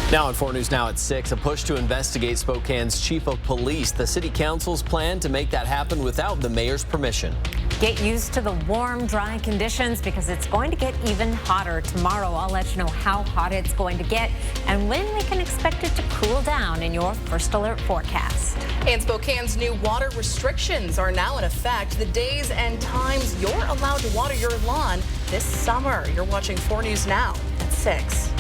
Now on 4 News Now at 6, a push to investigate Spokane's chief of police. The city council's plan to make that happen without the mayor's permission. Get used to the warm, dry conditions because it's going to get even hotter tomorrow. I'll let you know how hot it's going to get and when we can expect it to cool down in your First Alert forecast. And Spokane's new water restrictions are now in effect. The days and times you're allowed to water your lawn this summer. You're watching 4 News Now at 6.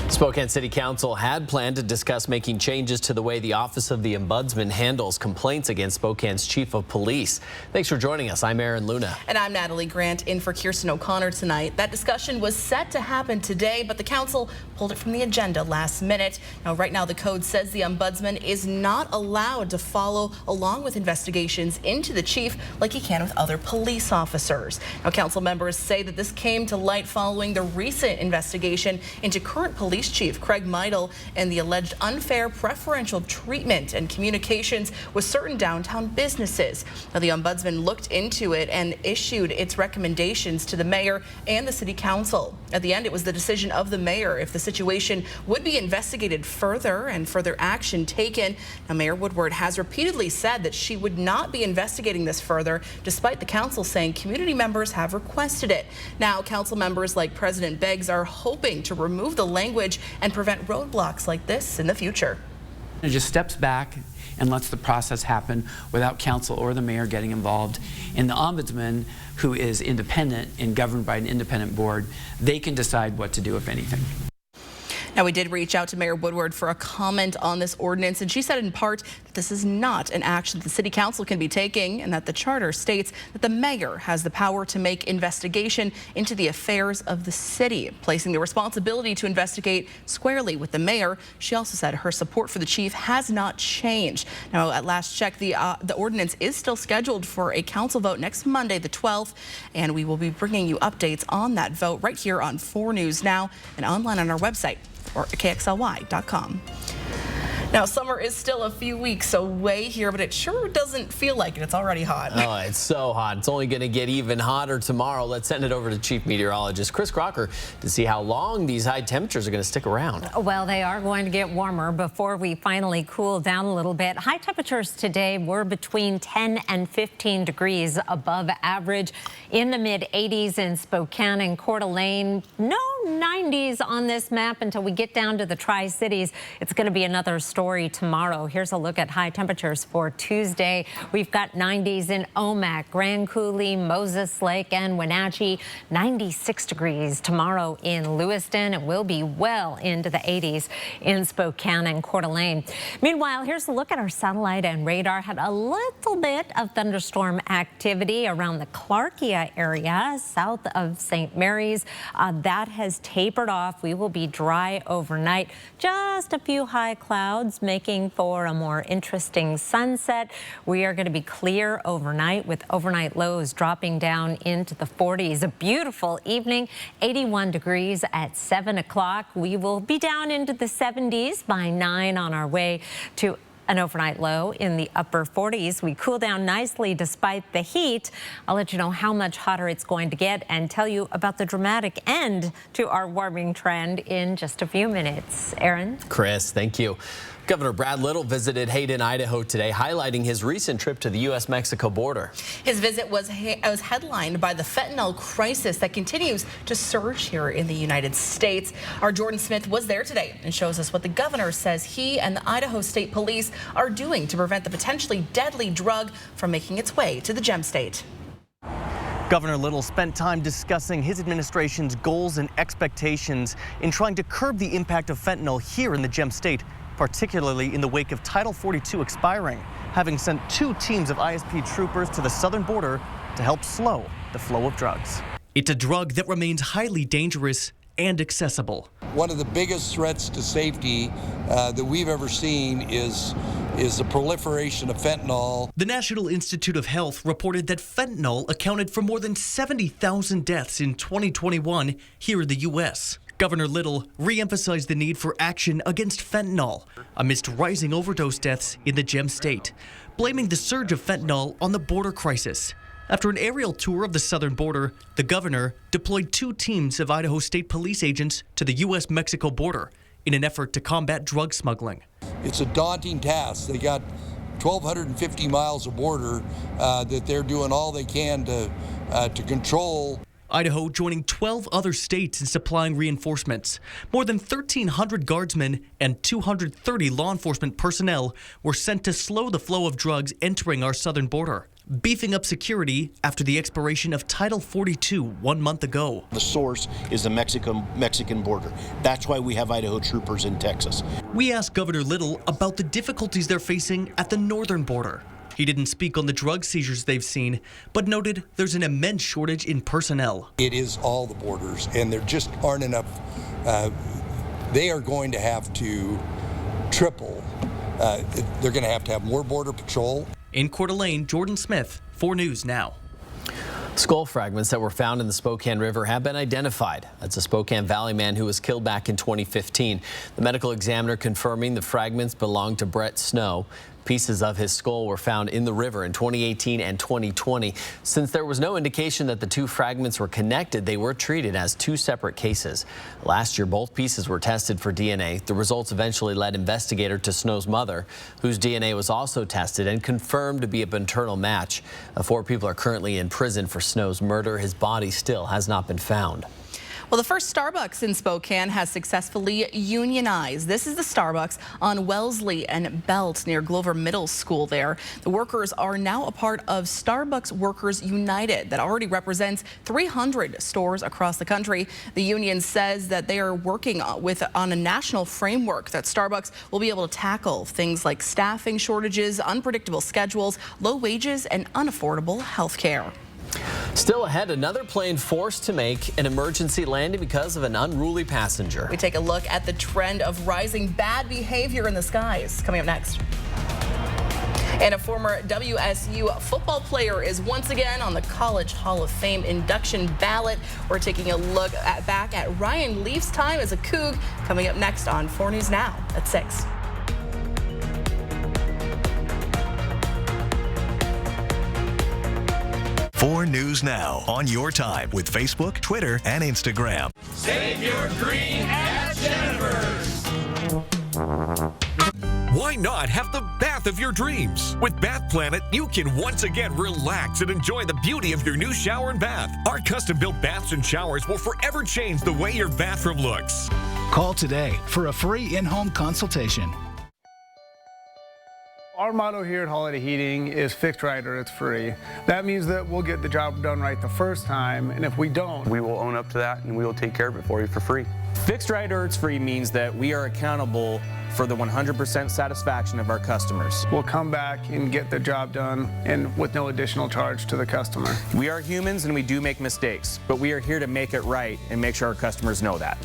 Spokane City Council had planned to discuss making changes to the way the Office of the Ombudsman handles complaints against Spokane's chief of police. Thanks for joining us. I'm Aaron Luna. And I'm Natalie Grant, in for Kirsten O'Connor tonight. That discussion was set to happen today, but the council pulled it from the agenda last minute. Now, right now, the code says the ombudsman is not allowed to follow along with investigations into the chief like he can with other police officers. Now, council members say that this came to light following the recent investigation into current police chief Craig Meidel and the alleged unfair preferential treatment and communications with certain downtown businesses. Now, the ombudsman looked into it and issued its recommendations to the mayor and the city council. At the end, it was the decision of the mayor if the situation would be investigated further and further action taken. Now, Mayor Woodward has repeatedly said that she would not be investigating this further, despite the council saying community members have requested it. Now, council members like President Beggs are hoping to remove the language and prevent roadblocks like this in the future. It just steps back and lets the process happen without council or the mayor getting involved. And the ombudsman, who is independent and governed by an independent board, they can decide what to do, if anything. Now, we did reach out to Mayor Woodward for a comment on this ordinance, and she said in part that this is not an action that the city council can be taking and that the charter states that the mayor has the power to make investigation into the affairs of the city, placing the responsibility to investigate squarely with the mayor. She also said her support for the chief has not changed. Now, at last check, the ordinance is still scheduled for a council vote next Monday, the 12th, and we will be bringing you updates on that vote right here on 4 News Now and online on our website, or KXLY.com. Now, summer is still a few weeks away here, but it sure doesn't feel like it. It's already hot. Oh, it's so hot. It's only going to get even hotter tomorrow. Let's send it over to Chief Meteorologist Chris Crocker to see how long these high temperatures are going to stick around. Well, they are going to get warmer before we finally cool down a little bit. High temperatures today were between 10 and 15 degrees above average. In the mid-80s in Spokane and Coeur d'Alene. No 90s on this map until we get down to the Tri-Cities. It's going to be another story tomorrow. Here's a look at high temperatures for Tuesday. We've got 90s in Omak, Grand Coulee, Moses Lake, and Wenatchee. 96 degrees tomorrow in Lewiston. It will be well into the 80s in Spokane and Coeur d'Alene. Meanwhile, here's a look at our satellite and radar. Had a little bit of thunderstorm activity around the Clarkia area south of St. Mary's. That has tapered off. We will be dry overnight. Just a few high clouds making for a more interesting sunset. We are going to be clear overnight with overnight lows dropping down into the 40s. A beautiful evening, 81 degrees at 7 o'clock. We will be down into the 70s by 9 on our way to an overnight low in the upper 40s. We cool down nicely despite the heat. I'll let you know how much hotter it's going to get and tell you about the dramatic end to our warming trend in just a few minutes. Aaron? Chris, thank you. Governor Brad Little visited Hayden, Idaho today, highlighting his recent trip to the U.S.-Mexico border. His visit was headlined by the fentanyl crisis that continues to surge here in the United States. Our Jordan Smith was there today and shows us what the governor says he and the Idaho State Police are doing to prevent the potentially deadly drug from making its way to the Gem State. Governor Little spent time discussing his administration's goals and expectations in trying to curb the impact of fentanyl here in the Gem State, particularly in the wake of Title 42 expiring, having sent 2 teams of ISP troopers to the southern border to help slow the flow of drugs. It's a drug that remains highly dangerous and accessible. One of the biggest threats to safety that we've ever seen is the proliferation of fentanyl. The National Institute of Health reported that fentanyl accounted for more than 70,000 deaths in 2021 here in the U.S. Governor Little re-emphasized the need for action against fentanyl amidst rising overdose deaths in the Gem State, blaming the surge of fentanyl on the border crisis. After an aerial tour of the southern border, the governor deployed 2 teams of Idaho State Police agents to the U.S.-Mexico border in an effort to combat drug smuggling. It's a daunting task. They got 1,250 miles of border that they're doing all they can to control. Idaho joining 12 other states in supplying reinforcements. More than 1,300 guardsmen and 230 law enforcement personnel were sent to slow the flow of drugs entering our southern border, beefing up security after the expiration of Title 42 1 month ago. The source is the Mexican border. That's why we have Idaho troopers in Texas. We asked Governor Little about the difficulties they're facing at the northern border. He didn't speak on the drug seizures they've seen, but noted there's an immense shortage in personnel. It is all the borders, and there just aren't enough. They are going to have to triple. They're going to have more border patrol. In Coeur d'Alene, Jordan Smith, 4 News Now. Skull fragments that were found in the Spokane River have been identified. That's a Spokane Valley man who was killed back in 2015. The medical examiner confirming the fragments belonged to Brett Snow. Pieces of his skull were found in the river in 2018 and 2020. Since there was no indication that the two fragments were connected, they were treated as 2 separate cases. Last year, both pieces were tested for DNA. The results eventually led investigator to Snow's mother, whose DNA was also tested and confirmed to be a paternal match. 4 people are currently in prison for Snow's murder. His body still has not been found. Well, the first Starbucks in Spokane has successfully unionized. This is the Starbucks on Wellesley and Belt near Glover Middle School there. The workers are now a part of Starbucks Workers United that already represents 300 stores across the country. The union says that they are working on a national framework that Starbucks will be able to tackle things like staffing shortages, unpredictable schedules, low wages, and unaffordable health care. Still ahead, another plane forced to make an emergency landing because of an unruly passenger. We take a look at the trend of rising bad behavior in the skies. Coming up next. And a former WSU football player is once again on the College Hall of Fame induction ballot. We're taking a look back at Ryan Leaf's time as a Coug. Coming up next on 4 News Now at 6. 4 News Now on your time with Facebook, Twitter, and Instagram. Save your green at Jennifer's. Why not have the bath of your dreams? With Bath Planet, you can once again relax and enjoy the beauty of your new shower and bath. Our custom-built baths and showers will forever change the way your bathroom looks. Call today for a free in-home consultation. Our motto here at Holiday Heating is fixed right or it's free. That means that we'll get the job done right the first time, and if we don't, we will own up to that and we will take care of it for you for free. Fixed right or it's free means that we are accountable for the 100% satisfaction of our customers. We'll come back and get the job done and with no additional charge to the customer. We are humans and we do make mistakes, but we are here to make it right and make sure our customers know that.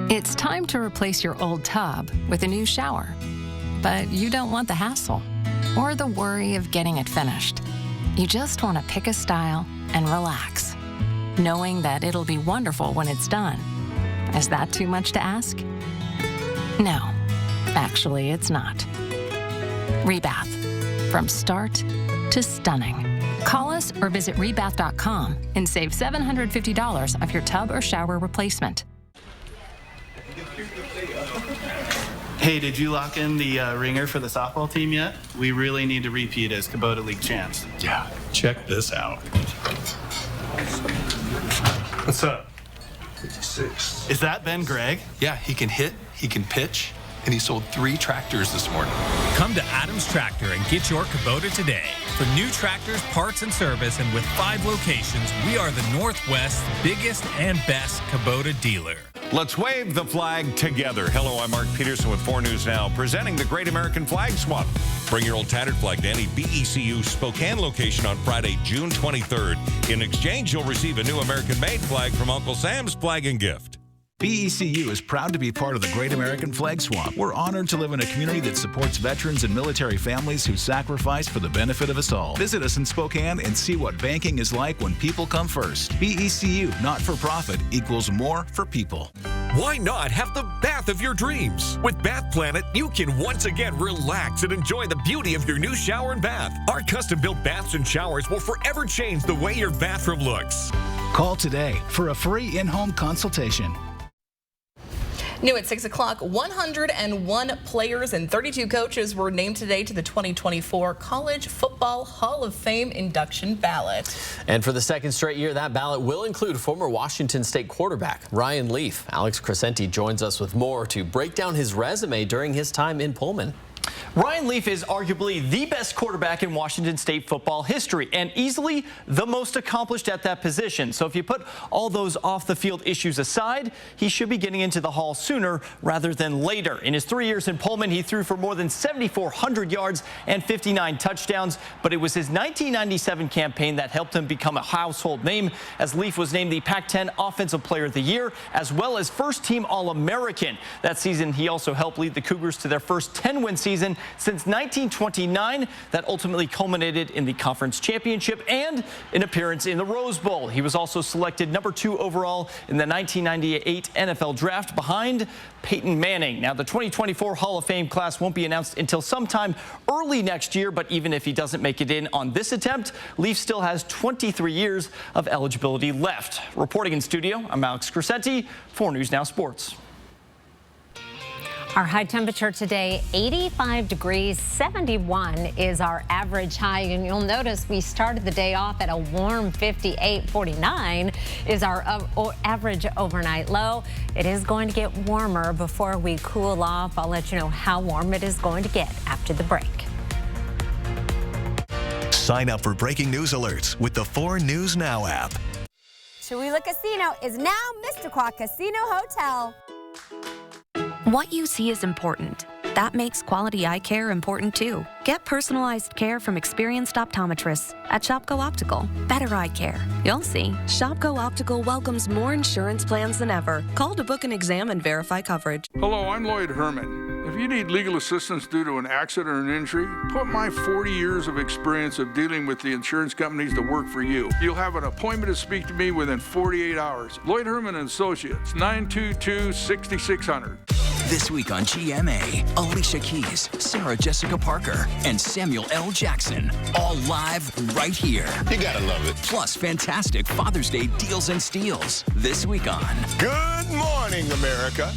It's time to replace your old tub with a new shower, but you don't want the hassle or the worry of getting it finished. You just want to pick a style and relax, knowing that it'll be wonderful when it's done. Is that too much to ask? No, actually it's not. Rebath, from start to stunning. Call us or visit rebath.com and save $750 off your tub or shower replacement. Hey, did you lock in the ringer for the softball team yet? We really need to repeat as Kubota League champs. Yeah, check this out. What's up? 56. Is that Ben Gregg? Yeah, he can hit, he can pitch, and he sold 3 tractors this morning. Come to Adams Tractor and get your Kubota today. For new tractors, parts, and service, and with 5 locations, we are the Northwest's biggest and best Kubota dealer. Let's wave the flag together. Hello, I'm Mark Peterson with 4 News Now, presenting the Great American Flag Swap. Bring your old tattered flag to any BECU Spokane location on Friday, June 23rd. In exchange, you'll receive a new American-made flag from Uncle Sam's Flag and Gift. BECU is proud to be part of the Great American Flag Swap. We're honored to live in a community that supports veterans and military families who sacrifice for the benefit of us all. Visit us in Spokane and see what banking is like when people come first. BECU, not for profit, equals more for people. Why not have the bath of your dreams? With Bath Planet, you can once again relax and enjoy the beauty of your new shower and bath. Our custom-built baths and showers will forever change the way your bathroom looks. Call today for a free in-home consultation. New at 6 o'clock, 101 players and 32 coaches were named today to the 2024 College Football Hall of Fame induction ballot. And for the second straight year, that ballot will include former Washington State quarterback Ryan Leaf. Alex Crescenti joins us with more to break down his resume during his time in Pullman. Ryan Leaf is arguably the best quarterback in Washington State football history and easily the most accomplished at that position. So if you put all those off-the-field issues aside, he should be getting into the Hall sooner rather than later. In his 3 years in Pullman, he threw for more than 7,400 yards and 59 touchdowns, but it was his 1997 campaign that helped him become a household name, as Leaf was named the Pac-10 Offensive Player of the Year, as well as first-team All-American. That season, he also helped lead the Cougars to their first 10-win season since 1929. That ultimately culminated in the conference championship and an appearance in the Rose Bowl. He was also selected number 2 overall in the 1998 NFL Draft behind Peyton Manning. Now, the 2024 Hall of Fame class won't be announced until sometime early next year, but even if he doesn't make it in on this attempt, Leaf still has 23 years of eligibility left. Reporting in studio, I'm Alex Crescenti, 4 News Now Sports. Our high temperature today, 85 degrees, 71 is our average high. And you'll notice we started the day off at a warm 58, 49 is our average overnight low. It is going to get warmer before we cool off. I'll let you know how warm it is going to get after the break. Sign up for breaking news alerts with the 4 News Now app. Cholula Casino is now Mr. Quad Casino Hotel. What you see is important. That makes quality eye care important too. Get personalized care from experienced optometrists at Shopko Optical. Better eye care. You'll see. Shopko Optical welcomes more insurance plans than ever. Call to book an exam and verify coverage. Hello, I'm Lloyd Herman. If you need legal assistance due to an accident or an injury, put my 40 years of experience of dealing with the insurance companies to work for you. You'll have an appointment to speak to me within 48 hours. Lloyd Herman and Associates, 922-6600. This week on GMA, Alicia Keys, Sarah Jessica Parker, and Samuel L. Jackson, all live right here. You gotta love it. Plus, fantastic Father's Day deals and steals. This week on Good Morning, America.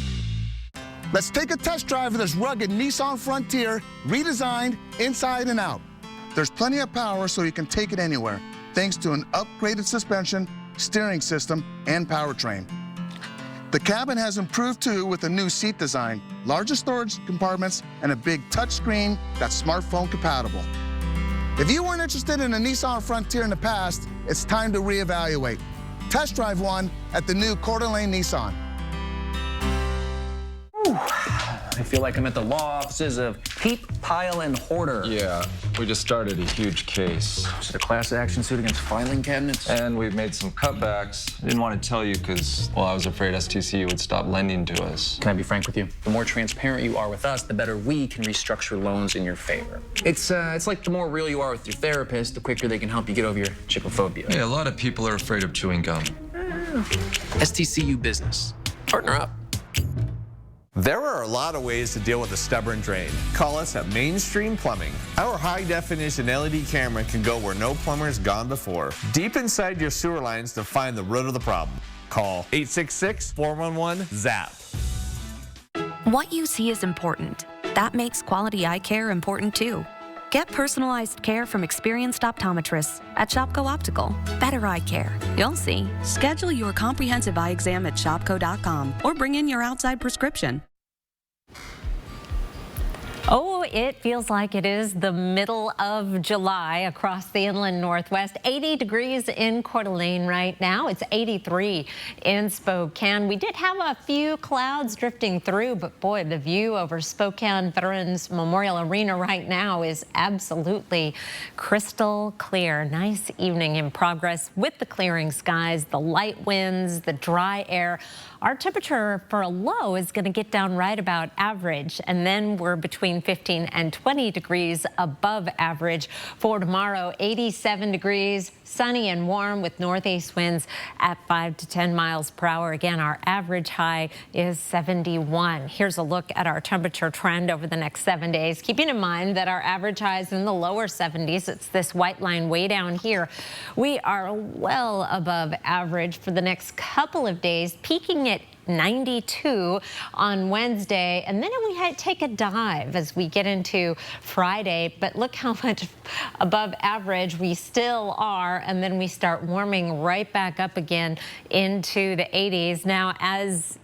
Let's take a test drive of this rugged Nissan Frontier, redesigned inside and out. There's plenty of power so you can take it anywhere, thanks to an upgraded suspension, steering system, and powertrain. The cabin has improved too with a new seat design, larger storage compartments, and a big touchscreen that's smartphone compatible. If you weren't interested in a Nissan Frontier in the past, it's time to reevaluate. Test drive one at the new Coeur d'Alene Nissan. I feel like I'm at the law offices of Peep, Pile, and Hoarder. Yeah, we just started a huge case. It's a class action suit against filing cabinets. And we've made some cutbacks. I didn't want to tell you because, well, I was afraid STCU would stop lending to us. Can I be frank with you? The more transparent you are with us, the better we can restructure loans in your favor. It's like the more real you are with your therapist, the quicker they can help you get over your chipophobia. Yeah, a lot of people are afraid of chewing gum. STCU Business. Partner up. There are a lot of ways to deal with a stubborn drain. Call us at Mainstream Plumbing. Our high-definition LED camera can go where no plumber's gone before, deep inside your sewer lines to find the root of the problem. Call 866-411-ZAP. What you see is important. That makes quality eye care important too. Get personalized care from experienced optometrists at Shopko Optical. Better eye care. You'll see. Schedule your comprehensive eye exam at shopko.com or bring in your outside prescription. Oh, it feels like it is the middle of July across the inland Northwest. 80 degrees in Coeur d'Alene right now. It's 83 in Spokane. We did have a few clouds drifting through, but boy, the view over Spokane Veterans Memorial Arena right now is absolutely crystal clear. Nice evening in progress with the clearing skies, the light winds, the dry air. Our temperature for a low is going to get down right about average, and then we're between between 15 and 20 degrees above average. For tomorrow, 87 degrees, sunny and warm with northeast winds at 5 to 10 miles per hour. Again, our average high is 71. Here's a look at our temperature trend over the next 7 days, keeping in mind that our average high is in the lower 70s. It's this white line way down here. We are well above average for the next couple of days, peaking at 92 on Wednesday, and then we take a dive as we get into Friday. But look how much above average we still are, and then we start warming right back up again into the 80s. Now, as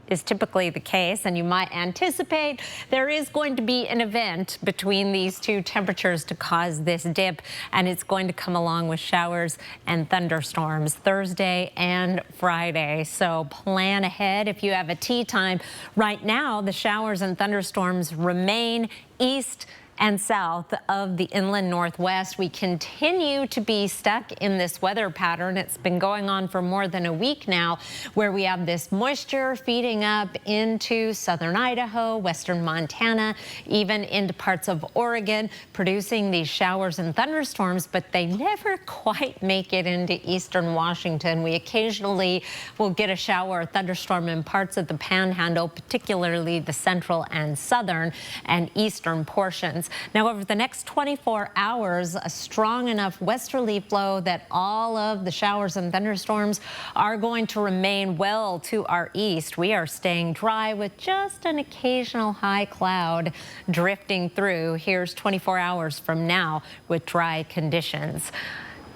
is typically the case, and you might anticipate, there is going to be an event between these two temperatures to cause this dip, and it's going to come along with showers and thunderstorms Thursday and Friday. So plan ahead if you have a tea time. Right now, the showers and thunderstorms remain east and south of the inland northwest. We continue to be stuck in this weather pattern. It's been going on for more than a week now, where we have this moisture feeding up into southern Idaho, western Montana, even into parts of Oregon, producing these showers and thunderstorms, but they never quite make it into eastern Washington. We occasionally will get a shower or thunderstorm in parts of the Panhandle, particularly the central and southern and eastern portions. Now, over the next 24 hours, a strong enough westerly flow that all of the showers and thunderstorms are going to remain well to our east. We are staying dry with just an occasional high cloud drifting through. Here's 24 hours from now with dry conditions.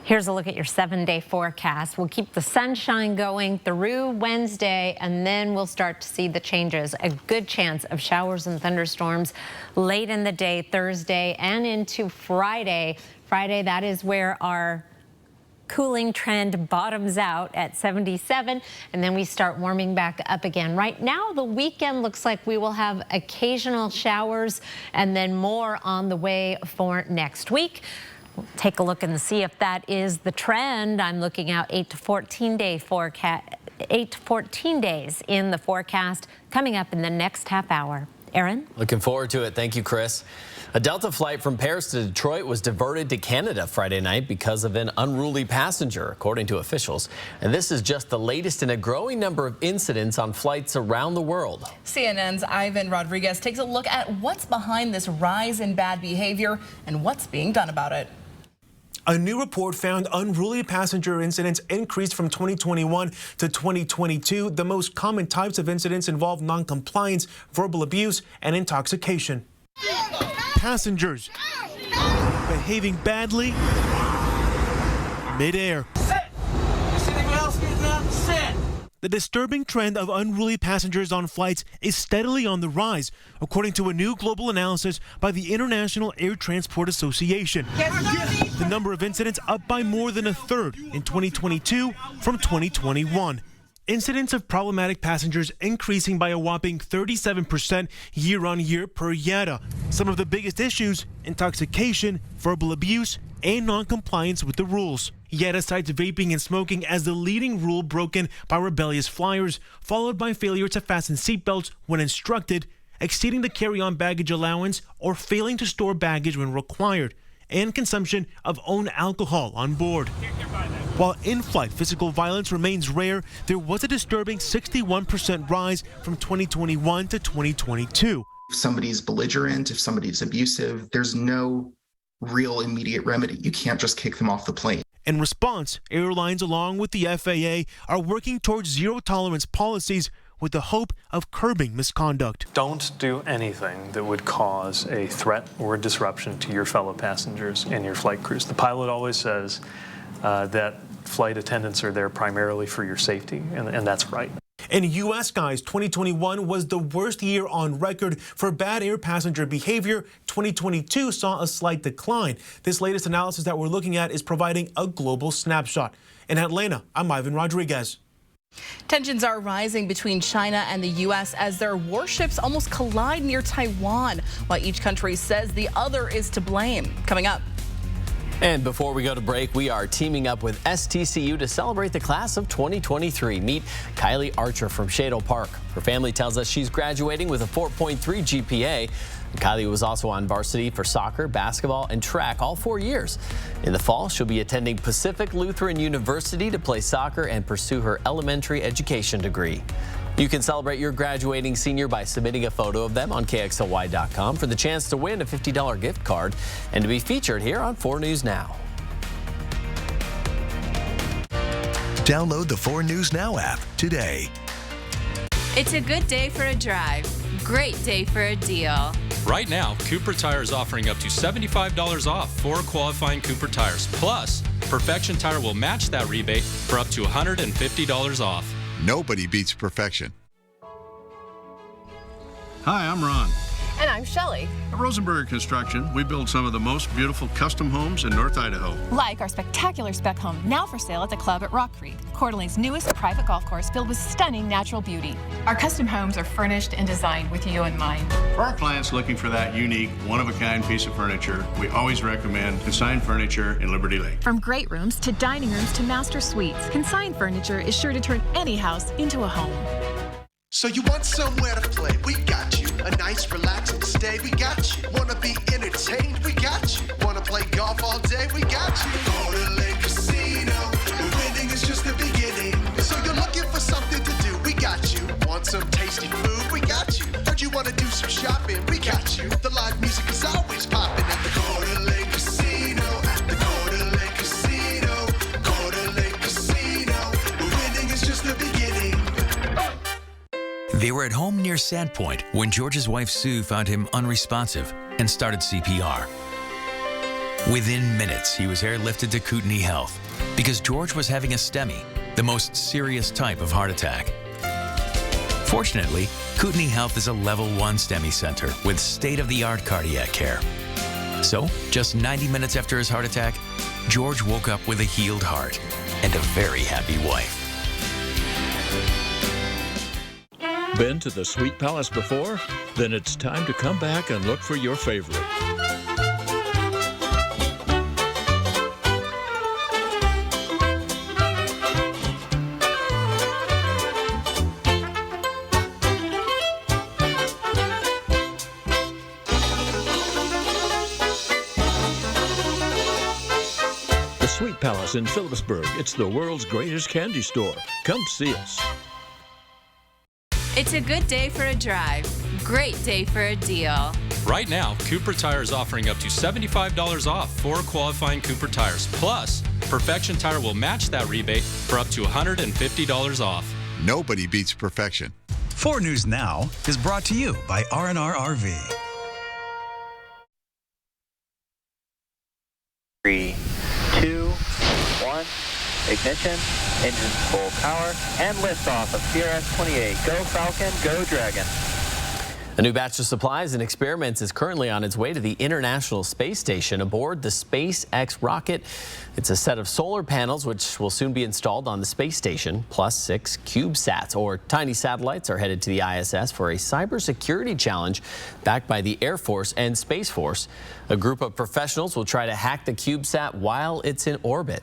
Here's a look at your 7-day forecast. We'll keep the sunshine going through Wednesday, and then we'll start to see the changes. A good chance of showers and thunderstorms late in the day, Thursday and into Friday. Friday, that is where our cooling trend bottoms out at 77, and then we start warming back up again. Right now, the weekend looks like we will have occasional showers and then more on the way for next week. Take a look and see if that is the trend. I'm looking out 8 to 14 day forecast, 8 to 14 days in the forecast coming up in the next half hour. Aaron? Looking forward to it. Thank you, Chris. A Delta flight from Paris to Detroit was diverted to Canada Friday night because of an unruly passenger, according to officials. And this is just the latest in a growing number of incidents on flights around the world. CNN's Ivan Rodriguez takes a look at what's behind this rise in bad behavior and what's being done about it. A new report found unruly passenger incidents increased from 2021 to 2022. The most common types of incidents involve noncompliance, verbal abuse, and intoxication. Passengers behaving badly midair. The disturbing trend of unruly passengers on flights is steadily on the rise, according to a new global analysis by the International Air Transport Association. The number of incidents up by more than a third in 2022 from 2021. Incidents of problematic passengers increasing by a whopping 37% year on year per IATA. Some of the biggest issues: intoxication, verbal abuse, and non-compliance with the rules. IATA cites vaping and smoking as the leading rule broken by rebellious flyers, followed by failure to fasten seatbelts when instructed, exceeding the carry-on baggage allowance, or failing to store baggage when required, and consumption of own alcohol on board. While in-flight physical violence remains rare, there was a disturbing 61% rise from 2021 to 2022. If somebody's belligerent, if somebody's abusive, there's no real immediate remedy. You can't just kick them off the plane. In response, airlines along with the FAA are working towards zero-tolerance policies with the hope of curbing misconduct. Don't do anything that would cause a threat or a disruption to your fellow passengers and your flight crews. The pilot always says that flight attendants are there primarily for your safety, and that's right. In U.S. skies, 2021 was the worst year on record for bad air passenger behavior. 2022 saw a slight decline. This latest analysis that we're looking at is providing a global snapshot. In Atlanta, I'm Ivan Rodriguez. Tensions are rising between China and the U.S. as their warships almost collide near Taiwan, while each country says the other is to blame. Coming up. And before we go to break, we are teaming up with STCU to celebrate the class of 2023. Meet Kylie Archer from Shadle Park. Her family tells us she's graduating with a 4.3 GPA. Kylie was also on varsity for soccer, basketball, and track all 4 years. In the fall, she'll be attending Pacific Lutheran University to play soccer and pursue her elementary education degree. You can celebrate your graduating senior by submitting a photo of them on KXLY.com for the chance to win a $50 gift card and to be featured here on 4 News Now. Download the 4 News Now app today. It's a good day for a drive. Great day for a deal. Right now, Cooper Tire is offering up to $75 off 4 qualifying Cooper tires. Plus, Perfection Tire will match that rebate for up to $150 off. Nobody beats perfection. Hi, I'm Ron. And I'm Shelley. At Rosenberg Construction, we build some of the most beautiful custom homes in North Idaho. Like our spectacular spec home, now for sale at the club at Rock Creek, Coeur d'Alene's newest private golf course filled with stunning natural beauty. Our custom homes are furnished and designed with you in mind. For our clients looking for that unique, one-of-a-kind piece of furniture, we always recommend Consign Furniture in Liberty Lake. From great rooms to dining rooms to master suites, Consign Furniture is sure to turn any house into a home. So you want somewhere to play? We got you. A nice, relaxing stay? We got you. Wanna be entertained? We got you. Wanna play golf all day? We got you. Go to Lake Casino. Winning is just the beginning. So you're looking for something to do? We got you. Want some tasty food? We got you. Heard you wanna do some shopping? We got you. The live music is always popping at the Coeur d'Alene Casino. At the Coeur d'Alene Casino. Coeur d'Alene Casino. Winning is just the beginning. They were at home near Sandpoint when George's wife Sue found him unresponsive and started CPR. Within minutes, he was airlifted to Kootenai Health because George was having a STEMI, the most serious type of heart attack. Fortunately, Kootenai Health is a level 1 STEMI center with state-of-the-art cardiac care. So, just 90 minutes after his heart attack, George woke up with a healed heart and a very happy wife. Been to the Sweet Palace before? Then it's time to come back and look for your favorite. The Sweet Palace in Phillipsburg. It's the world's greatest candy store. Come see us. It's a good day for a drive. Great day for a deal. Right now, Cooper Tire is offering up to $75 off 4 qualifying Cooper tires. Plus, Perfection Tire will match that rebate for up to $150 off. Nobody beats perfection. 4 News Now is brought to you by R&R RV. 3, 2, 1, ignition, engines full power, and liftoff of CRS-28. Go Falcon, go Dragon. A new batch of supplies and experiments is currently on its way to the International Space Station aboard the SpaceX rocket. It's a set of solar panels which will soon be installed on the space station, plus 6 CubeSats, or tiny satellites, are headed to the ISS for a cybersecurity challenge backed by the Air Force and Space Force. A group of professionals will try to hack the CubeSat while it's in orbit.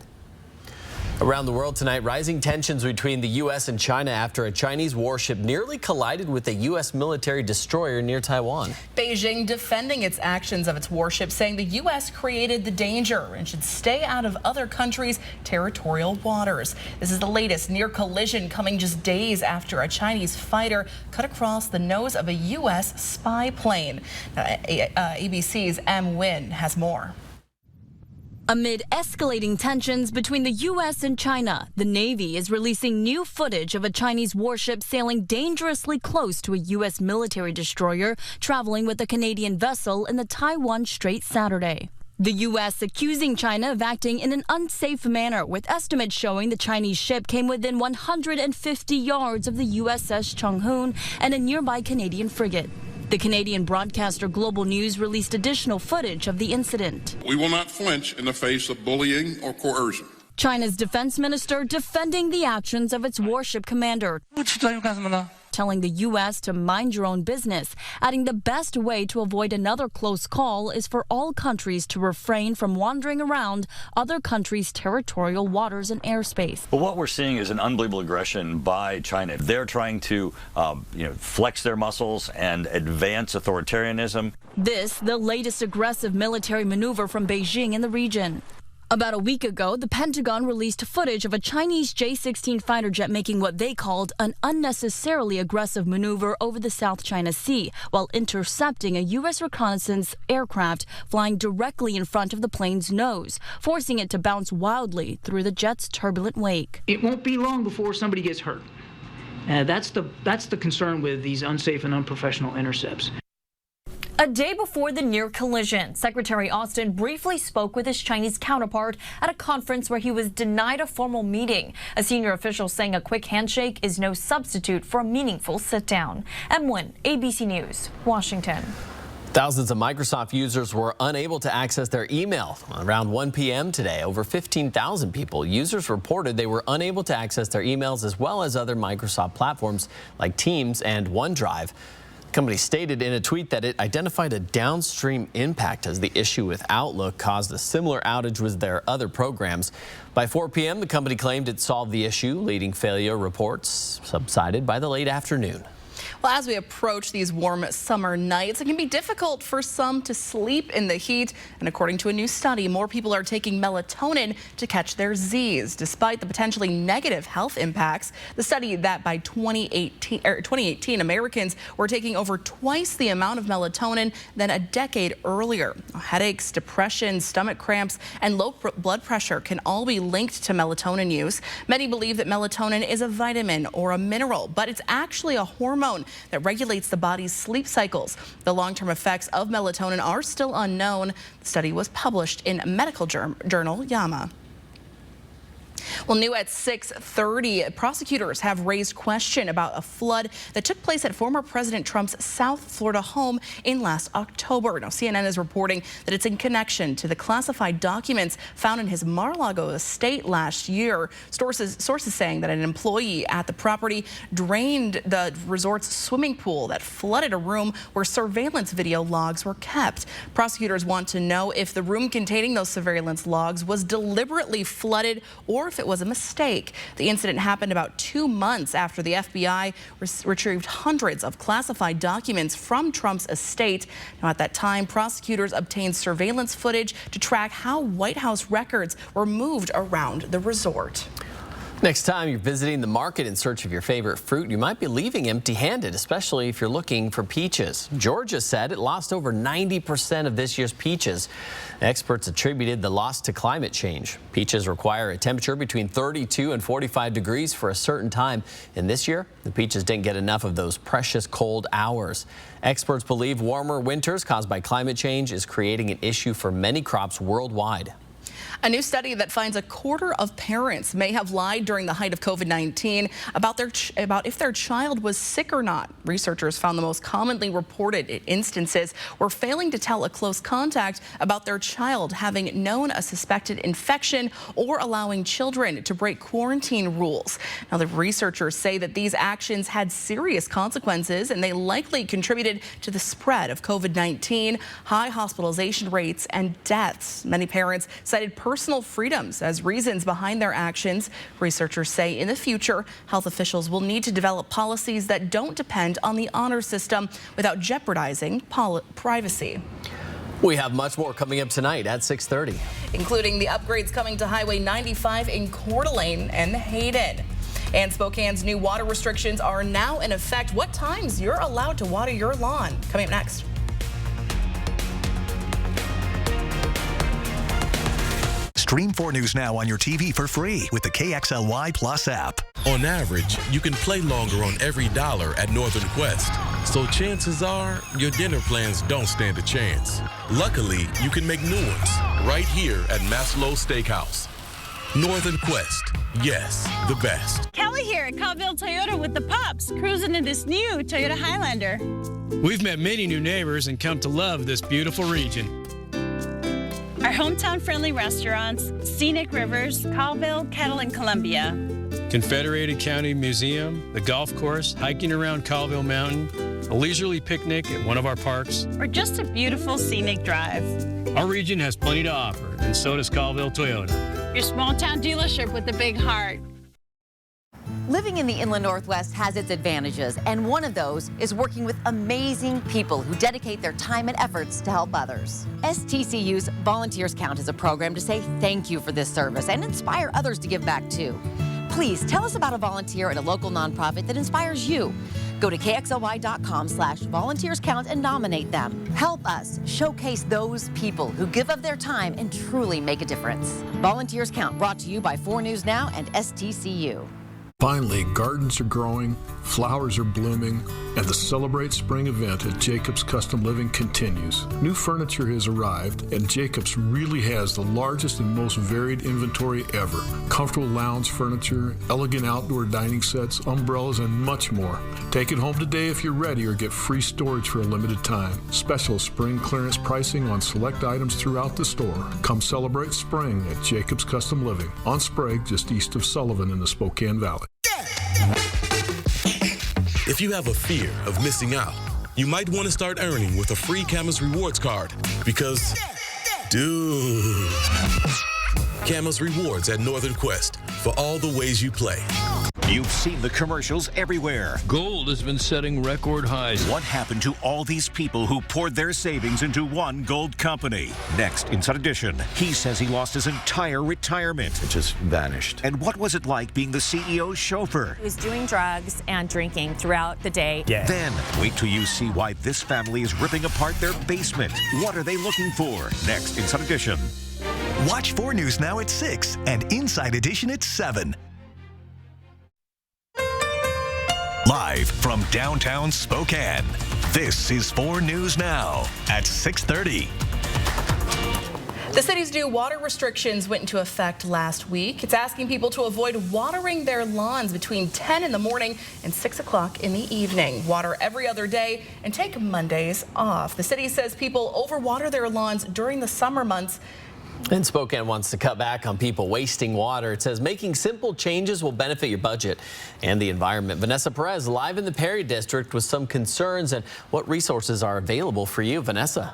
Around the world tonight, rising tensions between the U.S. and China after a Chinese warship nearly collided with a U.S. military destroyer near Taiwan. Beijing defending its actions of its warship, saying the U.S. created the danger and should stay out of other countries' territorial waters. This is the latest near collision coming just days after a Chinese fighter cut across the nose of a U.S. spy plane. ABC's Em Nguyen has more. Amid escalating tensions between the U.S. and China, the Navy is releasing new footage of a Chinese warship sailing dangerously close to a U.S. military destroyer traveling with a Canadian vessel in the Taiwan Strait Saturday. The U.S. accusing China of acting in an unsafe manner, with estimates showing the Chinese ship came within 150 yards of the USS Chung Hoon and a nearby Canadian frigate. The Canadian broadcaster Global News released additional footage of the incident. We will not flinch in the face of bullying or coercion. China's defense minister defending the actions of its warship commander. telling the U.S. to mind your own business, adding the best way to avoid another close call is for all countries to refrain from wandering around other countries' territorial waters and airspace. But what we're seeing is an unbelievable aggression by China. They're trying to flex their muscles and advance authoritarianism. This, the latest aggressive military maneuver from Beijing in the region. About a week ago, the Pentagon released footage of a Chinese J-16 fighter jet making what they called an unnecessarily aggressive maneuver over the South China Sea while intercepting a U.S. reconnaissance aircraft flying directly in front of the plane's nose, forcing it to bounce wildly through the jet's turbulent wake. It won't be long before somebody gets hurt. That's the concern with these unsafe and unprofessional intercepts. A day before the near collision, Secretary Austin briefly spoke with his Chinese counterpart at a conference where he was denied a formal meeting. A senior official saying a quick handshake is no substitute for a meaningful sit-down. Emwin, ABC News, Washington. Thousands of Microsoft users were unable to access their email. Around 1 p.m. today, over 15,000 users reported they were unable to access their emails as well as other Microsoft platforms like Teams and OneDrive. The company stated in a tweet that it identified a downstream impact as the issue with Outlook caused a similar outage with their other programs. By 4 p.m., the company claimed it solved the issue, leading failure reports subsided by the late afternoon. Well, as we approach these warm summer nights, it can be difficult for some to sleep in the heat. And according to a new study, more people are taking melatonin to catch their Z's, despite the potentially negative health impacts. The study that by 2018, Americans were taking over twice the amount of melatonin than a decade earlier. Headaches, depression, stomach cramps, and low blood pressure can all be linked to melatonin use. Many believe that melatonin is a vitamin or a mineral, but it's actually a hormone that regulates the body's sleep cycles. The long-term effects of melatonin are still unknown. The study was published in medical journal JAMA. Well, new at 6:30, prosecutors have raised question about a flood that took place at former President Trump's South Florida home in last October. Now, CNN is reporting that it's in connection to the classified documents found in his Mar-a-Lago estate last year. Sources saying that an employee at the property drained the resort's swimming pool that flooded a room where surveillance video logs were kept. Prosecutors want to know if the room containing those surveillance logs was deliberately flooded or if it was a mistake. The incident happened about 2 months after the FBI retrieved hundreds of classified documents from Trump's estate. Now, at that time, prosecutors obtained surveillance footage to track how White House records were moved around the resort. Next time you're visiting the market in search of your favorite fruit, you might be leaving empty-handed, especially if you're looking for peaches. Georgia said it lost over 90% of this year's peaches. Experts attributed the loss to climate change. Peaches require a temperature between 32 and 45 degrees for a certain time. And this year, the peaches didn't get enough of those precious cold hours. Experts believe warmer winters caused by climate change is creating an issue for many crops worldwide. A new study that finds a quarter of parents may have lied during the height of COVID-19 about if their child was sick or not. Researchers found the most commonly reported instances were failing to tell a close contact about their child having known a suspected infection or allowing children to break quarantine rules. Now, the researchers say that these actions had serious consequences and they likely contributed to the spread of COVID-19, high hospitalization rates, and deaths. Many parents cited personal freedoms as reasons behind their actions. Researchers say in the future, health officials will need to develop policies that don't depend on the honor system without jeopardizing privacy. We have much more coming up tonight at 6:30. Including the upgrades coming to Highway 95 in Coeur d'Alene and Hayden. And Spokane's new water restrictions are now in effect. What times you're allowed to water your lawn? Coming up next. Stream 4 News Now on your TV for free with the KXLY Plus app. On average, you can play longer on every dollar at Northern Quest. So chances are your dinner plans don't stand a chance. Luckily, you can make new ones right here at Maslow Steakhouse. Northern Quest. Yes, the best. Kelly here at Caldwell Toyota with the pups, cruising in this new Toyota Highlander. We've met many new neighbors and come to love this beautiful region. Our hometown-friendly restaurants, scenic rivers, Colville, Kettle, and Columbia. Confederated County Museum, the golf course, hiking around Colville Mountain, a leisurely picnic at one of our parks, Or just a beautiful scenic drive. our region has plenty to offer, and so does Colville Toyota. Your small town dealership with a big heart. Living in the Inland Northwest has its advantages, and one of those is working with amazing people who dedicate their time and efforts to help others. STCU's Volunteers Count is a program to say thank you for this service and inspire others to give back too. Please tell us about a volunteer at a local nonprofit that inspires you. Go to KXLY.com/volunteerscount and nominate them. Help us showcase those people who give of their time and truly make a difference. Volunteers Count, brought to you by 4 News Now and STCU. Finally, gardens are growing, flowers are blooming, and the Celebrate Spring event at Jacobs Custom Living continues. New furniture has arrived, and Jacobs really has the largest and most varied inventory ever. Comfortable lounge furniture, elegant outdoor dining sets, umbrellas, and much more. Take it home today if you're ready, or get free storage for a limited time. Special spring clearance pricing on select items throughout the store. Come celebrate spring at Jacobs Custom Living on Sprague, just east of Sullivan in the Spokane Valley. If you have a fear of missing out, you might want to start earning with a free Camas Rewards card because, dude, Camas Rewards at Northern Quest for all the ways you play. You've seen the commercials everywhere. Gold has been setting record highs. What happened to all these people who poured their savings into one gold company? Next, Inside Edition, he says he lost his entire retirement. It just vanished. And what was it like being the CEO's chauffeur? He was doing drugs and drinking throughout the day. Yeah. Then, wait till you see why this family is ripping apart their basement. What are they looking for? Next, Inside Edition. Watch 4 News Now at 6 and Inside Edition at 7. Live from downtown Spokane, this is 4 News Now at 6:30. The city's new water restrictions went into effect last week. It's asking people to avoid watering their lawns between 10 in the morning and 6 o'clock in the evening. Water every other day and take Mondays off. The city says people overwater their lawns during the summer months. And Spokane wants to cut back on people wasting water. It says making simple changes will benefit your budget and the environment. Vanessa Perez live in the Perry District with some concerns and what resources are available for you. Vanessa.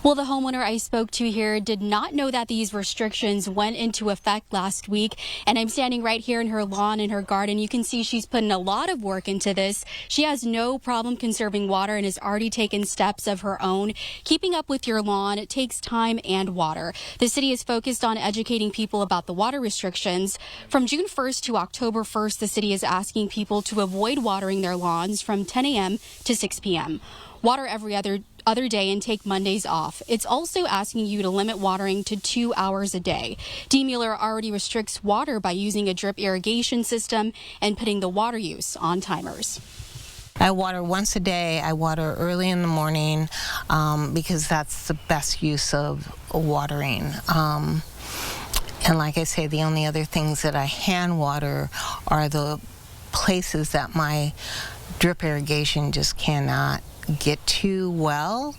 Well, the homeowner I spoke to here did not know that these restrictions went into effect last week. And I'm standing right here in her lawn in her garden. You can see she's putting a lot of work into this. She has no problem conserving water and has already taken steps of her own. Keeping up with your lawn, it takes time and water. The city is focused on educating people about the water restrictions. From June 1st to October 1st, the city is asking people to avoid watering their lawns from 10 a.m. to 6 p.m. Water every other day and take Mondays off. It's also asking you to limit watering to 2 hours a day. D. Mueller already restricts water by using a drip irrigation system and putting the water use on timers. I water once a day. I water early in the morning because that's the best use of watering. And like I say, the only other things that I hand water are the places that my drip irrigation just cannot get to well.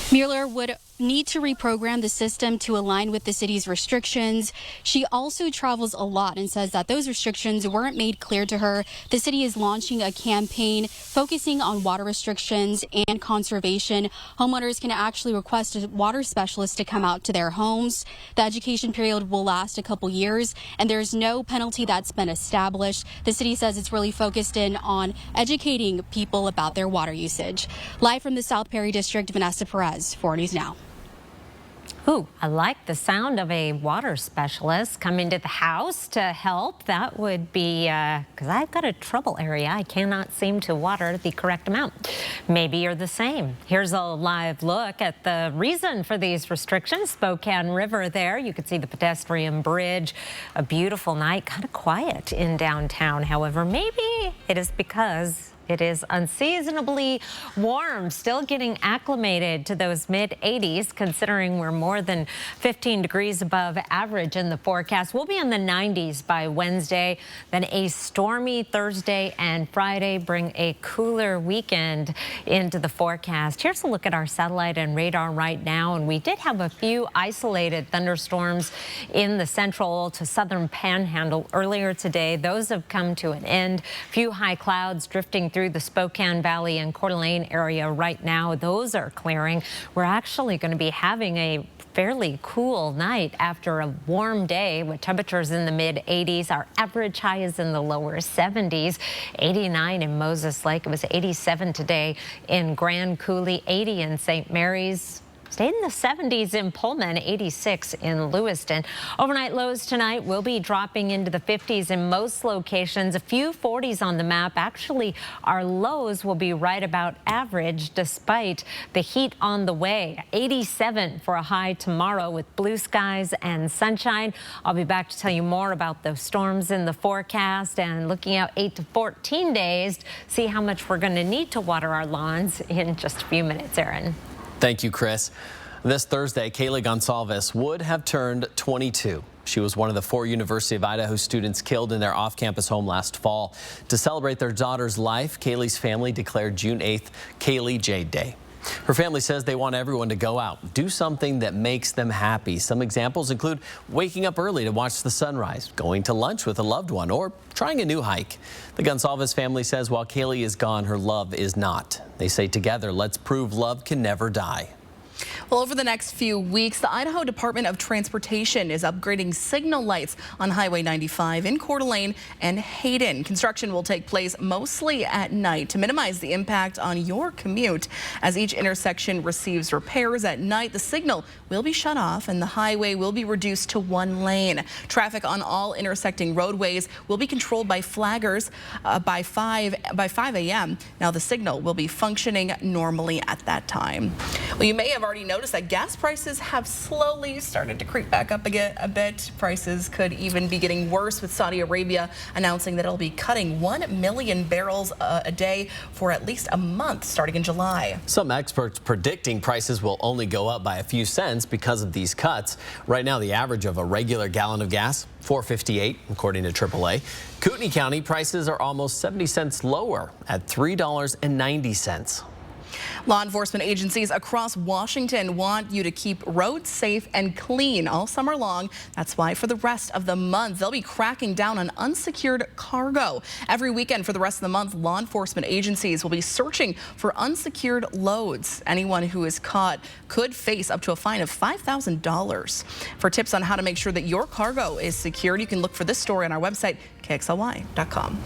Mueller would need to reprogram the system to align with the city's restrictions. She also travels a lot and says that those restrictions weren't made clear to her. The city is launching a campaign focusing on water restrictions and conservation. Homeowners can actually request a water specialist to come out to their homes. The education period will last a couple years, and there's no penalty that's been established. The city says it's really focused in on educating people about their water usage. Live from the South Perry District, Vanessa Perez, 4 News Now. Ooh, I like the sound of a water specialist coming to the house to help. That would be, because I've got a trouble area. I cannot seem to water the correct amount. Maybe you're the same. Here's a live look at the reason for these restrictions. Spokane River there. You can see the pedestrian bridge. A beautiful night, kind of quiet in downtown. However, maybe it is because It is unseasonably warm, still getting acclimated to those mid-80s, considering we're more than 15 degrees above average in the forecast. We'll be in the 90s by Wednesday, then a stormy Thursday and Friday bring a cooler weekend into the forecast. Here's a look at our satellite and radar right now, and we did have a few isolated thunderstorms in the central to southern panhandle earlier today. Those have come to an end. Few high clouds drifting through the Spokane Valley and Coeur d'Alene area right now. Those are clearing. We're actually going to be having a fairly cool night after a warm day with temperatures in the mid-80s. Our average high is in the lower 70s. 89 in Moses Lake. It was 87 today in Grand Coulee, 80 in St. Mary's. Stayed in the 70s in Pullman, 86 in Lewiston. Overnight lows tonight will be dropping into the 50s in most locations. A few 40s on the map. Actually, our lows will be right about average despite the heat on the way. 87 for a high tomorrow with blue skies and sunshine. I'll be back to tell you more about those storms in the forecast and looking out 8 to 14 days. See how much we're going to need to water our lawns in just a few minutes, Aaron. Thank you, Chris. This Thursday, Kaylee Gonsalves would have turned 22. She was one of the 4 University of Idaho students killed in their off-campus home last fall. To celebrate their daughter's life, Kaylee's family declared June 8th Kaylee Jade Day. Her family says they want everyone to go out, do something that makes them happy. Some examples include waking up early to watch the sunrise, going to lunch with a loved one, or trying a new hike. The Gonsalves family says while Kaylee is gone, her love is not. They say together, let's prove love can never die. Well, over the next few weeks, the Idaho Department of Transportation is upgrading signal lights on Highway 95 in Coeur d'Alene and Hayden. Construction will take place mostly at night to minimize the impact on your commute. As each intersection receives repairs at night, the signal will be shut off and the highway will be reduced to 1 lane. Traffic on all intersecting roadways will be controlled by flaggers by 5 a.m. Now, the signal will be functioning normally at that time. Well, you may have already noticed that gas prices have slowly started to creep back up again a bit. Prices could even be getting worse with Saudi Arabia announcing that it'll be cutting 1 million barrels a day for at least a month starting in July. Some experts predicting prices will only go up by a few cents because of these cuts. Right now, the average of a regular gallon of gas, $4.58, according to AAA. Kootenai County prices are almost 70 cents lower at $3.90. Law enforcement agencies across Washington want you to keep roads safe and clean all summer long. That's why for the rest of the month, they'll be cracking down on unsecured cargo. Every weekend for the rest of the month, law enforcement agencies will be searching for unsecured loads. Anyone who is caught could face up to a fine of $5,000. For tips on how to make sure that your cargo is secured, you can look for this story on our website, KXLY.com.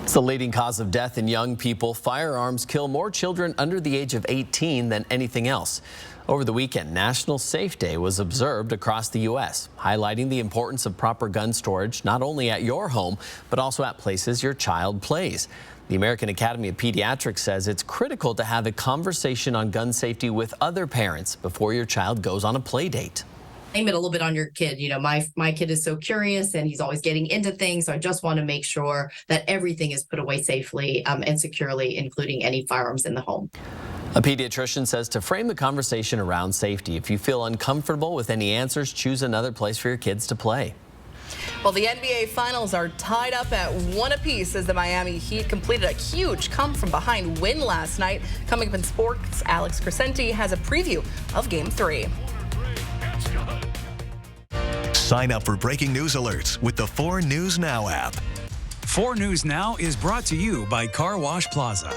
It's the leading cause of death in young people. Firearms kill more children under the age of 18 than anything else. Over the weekend, National Safe Day was observed across the U.S., highlighting the importance of proper gun storage, not only at your home, but also at places your child plays. The American Academy of Pediatrics says it's critical to have a conversation on gun safety with other parents before your child goes on a play date. Blame it a little bit on your kid. You know, my kid is so curious and he's always getting into things. So I just want to make sure that everything is put away safely and securely, including any firearms in the home. A pediatrician says to frame the conversation around safety. If you feel uncomfortable with any answers, choose another place for your kids to play. Well, the NBA Finals are tied up at 1 apiece as the Miami Heat completed a huge come-from-behind win last night. Coming up in sports, Alex Crescenti has a preview of Game 3. Sign up for breaking news alerts with the 4 News Now app. 4 News Now is brought to you by Car Wash Plaza.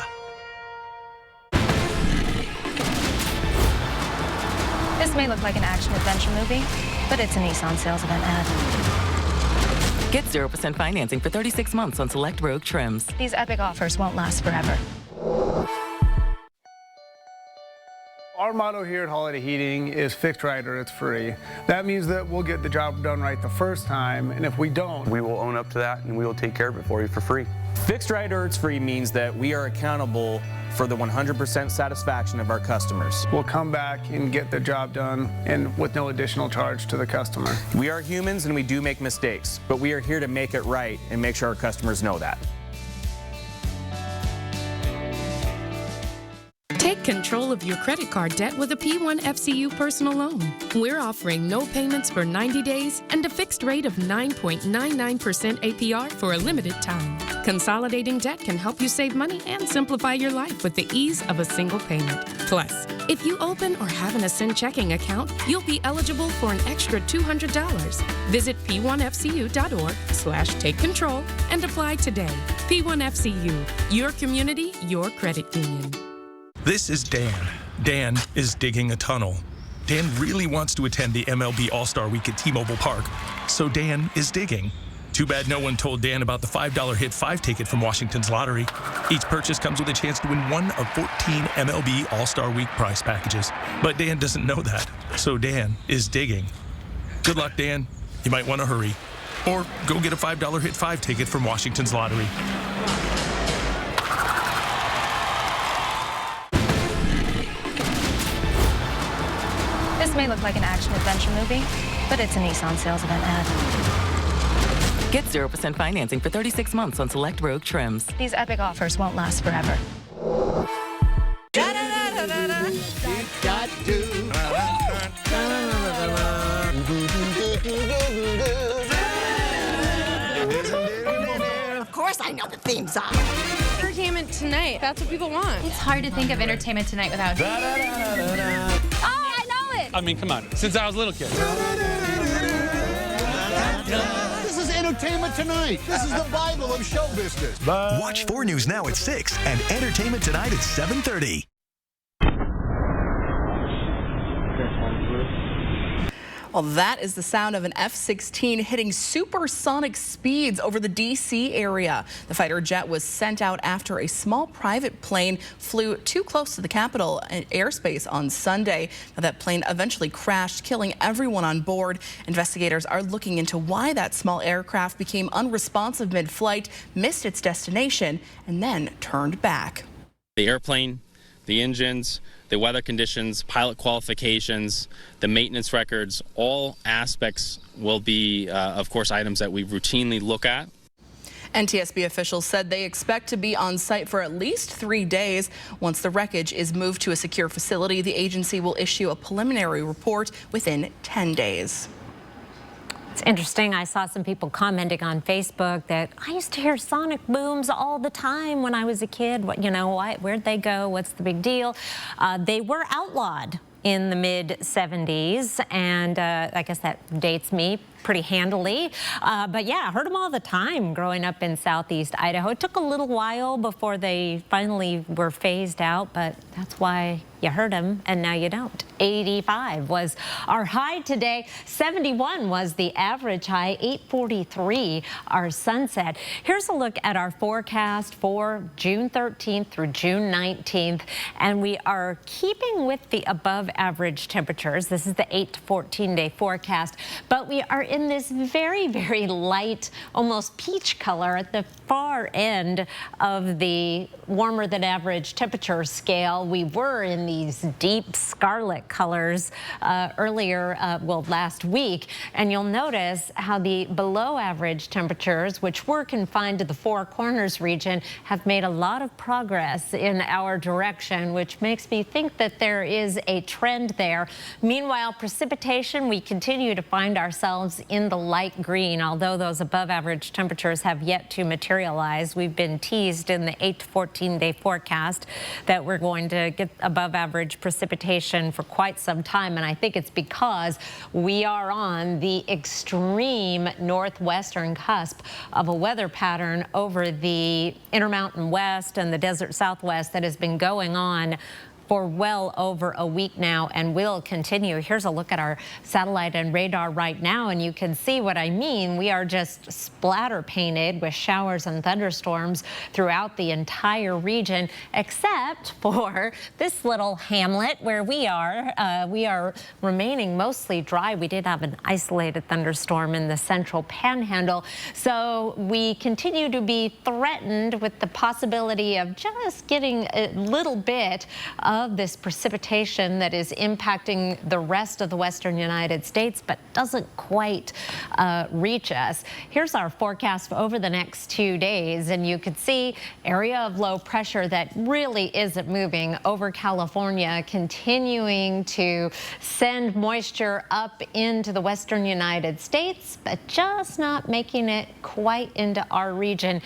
This may look like an action-adventure movie, but it's a Nissan sales event ad. Get 0% financing for 36 months on select Rogue trims. These epic offers won't last forever. Our motto here at Holiday Heating is fixed right or it's free. That means that we'll get the job done right the first time, and if we don't, we will own up to that and we will take care of it for you for free. Fixed right or it's free means that we are accountable for the 100% satisfaction of our customers. We'll come back and get the job done and with no additional charge to the customer. We are humans and we do make mistakes, but we are here to make it right and make sure our customers know that. control of your credit card debt with a P1 FCU personal loan. We're offering no payments for 90 days and a fixed rate of 9.99% APR for a limited time. Consolidating debt can help you save money and simplify your life with the ease of a single payment. Plus, if you open or have an Ascend checking account, you'll be eligible for an extra $200. Visit p1fcu.org/take control and apply today. P1 FCU, your community, your credit union. This is Dan. Dan is digging a tunnel. Dan really wants to attend the MLB All-Star Week at T-Mobile Park, so Dan is digging. Too bad no one told Dan about the $5 Hit 5 ticket from Washington's lottery. Each purchase comes with a chance to win one of 14 MLB All-Star Week prize packages. But Dan doesn't know that, so Dan is digging. Good luck, Dan. You might want to hurry. Or go get a $5 Hit 5 ticket from Washington's lottery. This may look like an action-adventure movie, but it's a Nissan sales event ad. Get 0% financing for 36 months on select Rogue trims. These epic offers won't last forever. Of course I know the theme song. Entertainment Tonight. That's what people want. It's hard to think of Entertainment Tonight without Oh, I know it. I mean, come on. Since I was a little kid. This is Entertainment Tonight. This is the Bible of show business. Watch 4 News Now at 6 and Entertainment Tonight at 7:30. Well, that is the sound of an F-16 hitting supersonic speeds over the D.C. area. The fighter jet was sent out after a small private plane flew too close to the Capitol airspace on Sunday. Now, that plane eventually crashed, killing everyone on board. Investigators are looking into why that small aircraft became unresponsive mid-flight, missed its destination, and then turned back. The airplane, the engines, the weather conditions, pilot qualifications, the maintenance records, all aspects will be, of course, items that we routinely look at. NTSB officials said they expect to be on site for at least 3 days. Once the wreckage is moved to a secure facility, the agency will issue a preliminary report within 10 days. It's interesting. I saw some people commenting on Facebook that I used to hear sonic booms all the time when I was a kid. What, you know, where'd they go? What's the big deal? They were outlawed in the mid-70s, and I guess that dates me pretty handily. But yeah, I heard them all the time growing up in southeast Idaho. It took a little while before they finally were phased out, but that's why you heard them and now you don't. 85 was our high today. 71 was the average high. 8:43 our sunset. Here's a look at our forecast for June 13th through June 19th, and we are keeping with the above average temperatures. This is the 8 to 14 day forecast, but we are in this very, very light, almost peach color at the far end of the warmer than average temperature scale. We were in these deep scarlet colors earlier, last week, and you'll notice how the below average temperatures, which were confined to the Four Corners region, have made a lot of progress in our direction, which makes me think that there is a trend there. Meanwhile, precipitation, we continue to find ourselves in the light green, although those above average temperatures have yet to materialize. We've been teased in the 8 to 14 day forecast that we're going to get above average precipitation for quite some time, and I think it's because we are on the extreme northwestern cusp of a weather pattern over the Intermountain West and the Desert Southwest that has been going on for well over a week now and will continue. Here's a look at our satellite and radar right now, and you can see what I mean. We are just splatter painted with showers and thunderstorms throughout the entire region, except for this little hamlet where we are remaining mostly dry. We did have an isolated thunderstorm in the central panhandle, so we continue to be threatened with the possibility of just getting a little bit of of this precipitation that is impacting the rest of the western United States, but doesn't quite reach us. Here's our forecast for over the next 2 days, and you can see area of low pressure that really isn't moving over California, continuing to send moisture up into the western United States, but just not making it quite into our region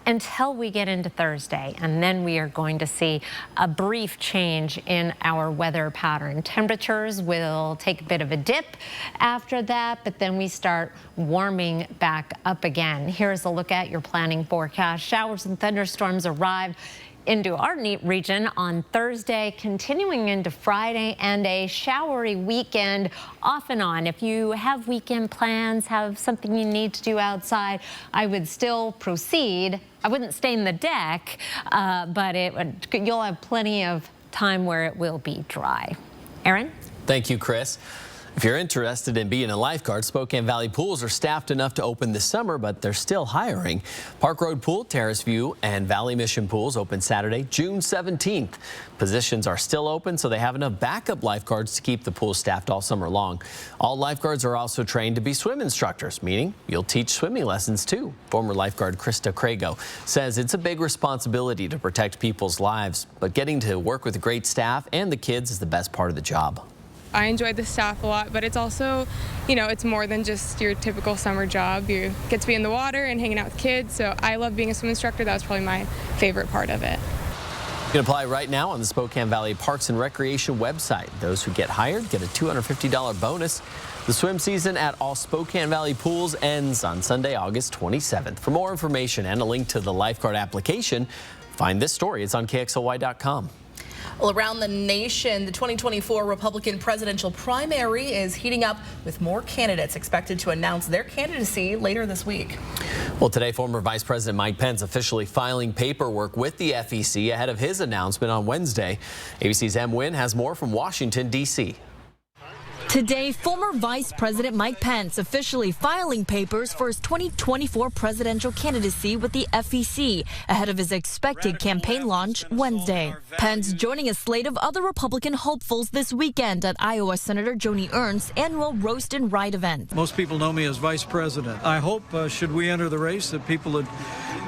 until we get into Thursday, and then we are going to see a brief change in our weather pattern. Temperatures will take a bit of a dip after that, but then we start warming back up again. Here's a look at your planning forecast. Showers and thunderstorms arrive into our region on Thursday, continuing into Friday, and a showery weekend off and on. If you have weekend plans, have something you need to do outside, I would still proceed. I wouldn't stain the deck, but you'll have plenty of time where it will be dry. Aaron? Thank you, Chris. If you're interested in being a lifeguard, Spokane Valley pools are staffed enough to open this summer, but they're still hiring. Park Road Pool, Terrace View, and Valley Mission pools open Saturday, June 17th. Positions are still open, so they have enough backup lifeguards to keep the pool staffed all summer long. All lifeguards are also trained to be swim instructors, meaning you'll teach swimming lessons too. Former lifeguard Krista Crago says it's a big responsibility to protect people's lives, but getting to work with a great staff and the kids is the best part of the job. I enjoyed the staff a lot, but it's also, it's more than just your typical summer job. You get to be in the water and hanging out with kids, so I love being a swim instructor. That was probably my favorite part of it. You can apply right now on the Spokane Valley Parks and Recreation website. Those who get hired get a $250 bonus. The swim season at all Spokane Valley pools ends on Sunday, August 27th. For more information and a link to the lifeguard application, find this story. It's on KXLY.com. Well, around the nation, the 2024 Republican presidential primary is heating up with more candidates expected to announce their candidacy later this week. Well, today, former Vice President Mike Pence officially filing paperwork with the FEC ahead of his announcement on Wednesday. ABC's Em Nguyen has more from Washington, D.C. Today, former Vice President Mike Pence officially filing papers for his 2024 presidential candidacy with the FEC ahead of his expected campaign launch Wednesday. Pence joining a slate of other Republican hopefuls this weekend at Iowa Senator Joni Ernst's annual Roast and Ride event. Most people know me as vice president. I hope, should we enter the race, that people would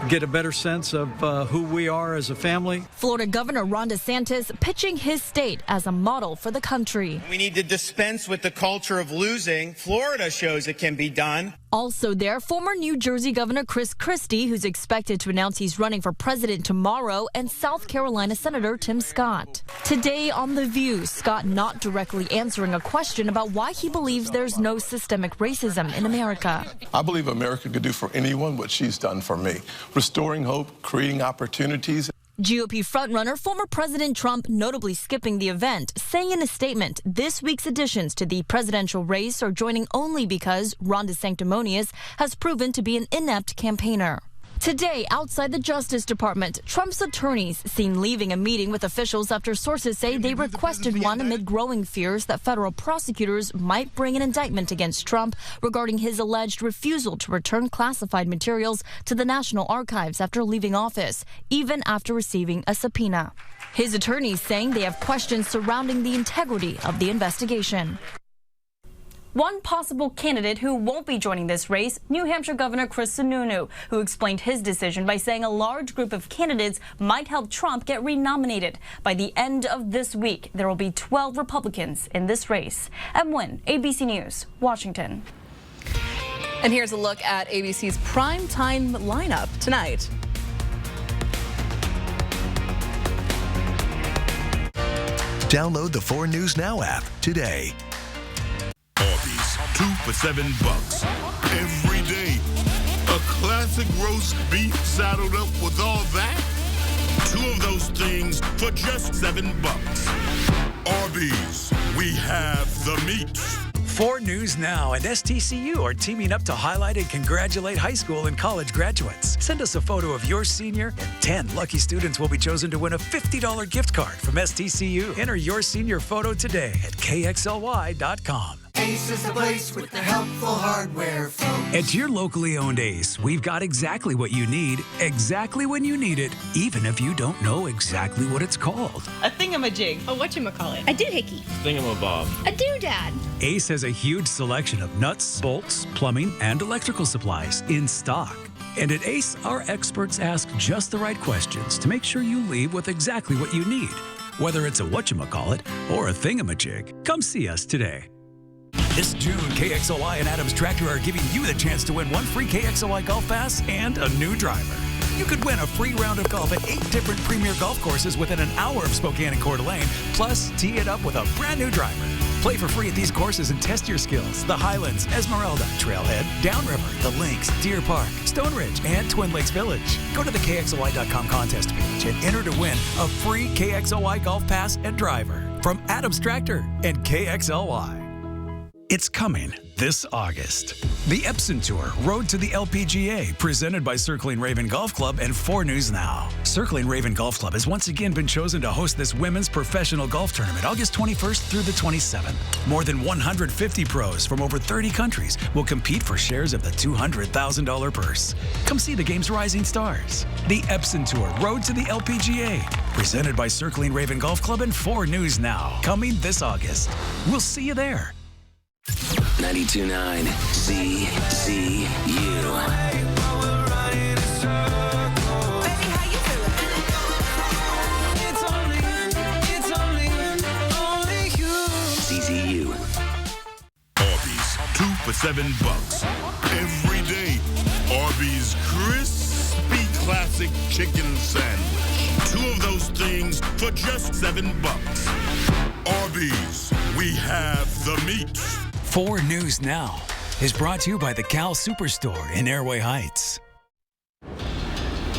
get a better sense of who we are as a family. Florida Governor Ron DeSantis pitching his state as a model for the country. We need to dispense with the culture of losing. Florida shows it can be done. Also there, former New Jersey Governor Chris Christie, who's expected to announce he's running for president tomorrow, and South Carolina Senator Tim Scott. Today on The View, Scott not directly answering a question about why he believes there's no systemic racism in America. I believe America could do for anyone what she's done for me. Restoring hope, creating opportunities. GOP frontrunner former President Trump notably skipping the event, saying in a statement this week's additions to the presidential race are joining only because Ron DeSanctimonious has proven to be an inept campaigner. Today, outside the Justice Department, Trump's attorneys seen leaving a meeting with officials after sources say they requested one amid growing fears that federal prosecutors might bring an indictment against Trump regarding his alleged refusal to return classified materials to the National Archives after leaving office, even after receiving a subpoena. His attorneys saying they have questions surrounding the integrity of the investigation. One possible candidate who won't be joining this race, New Hampshire Governor Chris Sununu, who explained his decision by saying a large group of candidates might help Trump get renominated. By the end of this week, there will be 12 Republicans in this race. Em Nguyen, ABC News, Washington. And here's a look at ABC's primetime lineup tonight. Download the 4 News Now app today. Arby's, 2 for $7 every day. A classic roast beef saddled up with all that. 2 of those things for just $7. Arby's, we have the meat. 4 News Now and STCU are teaming up to highlight and congratulate high school and college graduates. Send us a photo of your senior, and 10 lucky students will be chosen to win a $50 gift card from STCU. Enter your senior photo today at KXLY.com. Ace is the place with the helpful hardware, folks. At your locally owned Ace, we've got exactly what you need, exactly when you need it, even if you don't know exactly what it's called. A thingamajig. A whatchamacallit. A doohickey. Thingamabob. A doodad. Ace has a huge selection of nuts, bolts, plumbing, and electrical supplies in stock. And at Ace, our experts ask just the right questions to make sure you leave with exactly what you need. Whether it's a whatchamacallit or a thingamajig, come see us today. This June, KXOI and Adams Tractor are giving you the chance to win one free KXOI Golf Pass and a new driver. You could win a free round of golf at 8 different premier golf courses within an hour of Spokane and Coeur d'Alene, plus tee it up with a brand new driver. Play for free at these courses and test your skills. The Highlands, Esmeralda, Trailhead, Downriver, The Links, Deer Park, Stone Ridge, and Twin Lakes Village. Go to the KXOI.com contest page and enter to win a free KXOI Golf Pass and driver from Adams Tractor and KXLY. It's coming this August. The Epson Tour, Road to the LPGA, presented by Circling Raven Golf Club and 4 News Now. Circling Raven Golf Club has once again been chosen to host this women's professional golf tournament August 21st through the 27th. More than 150 pros from over 30 countries will compete for shares of the $200,000 purse. Come see the game's rising stars. The Epson Tour, Road to the LPGA, presented by Circling Raven Golf Club and 4 News Now. Coming this August. We'll see you there. 92.9 CCU. CCU. Arby's, 2 for $7 every day. Arby's crispy classic chicken sandwich. 2 of those things for just $7. Arby's, we have the meat. 4 News Now is brought to you by the Cal Superstore in Airway Heights.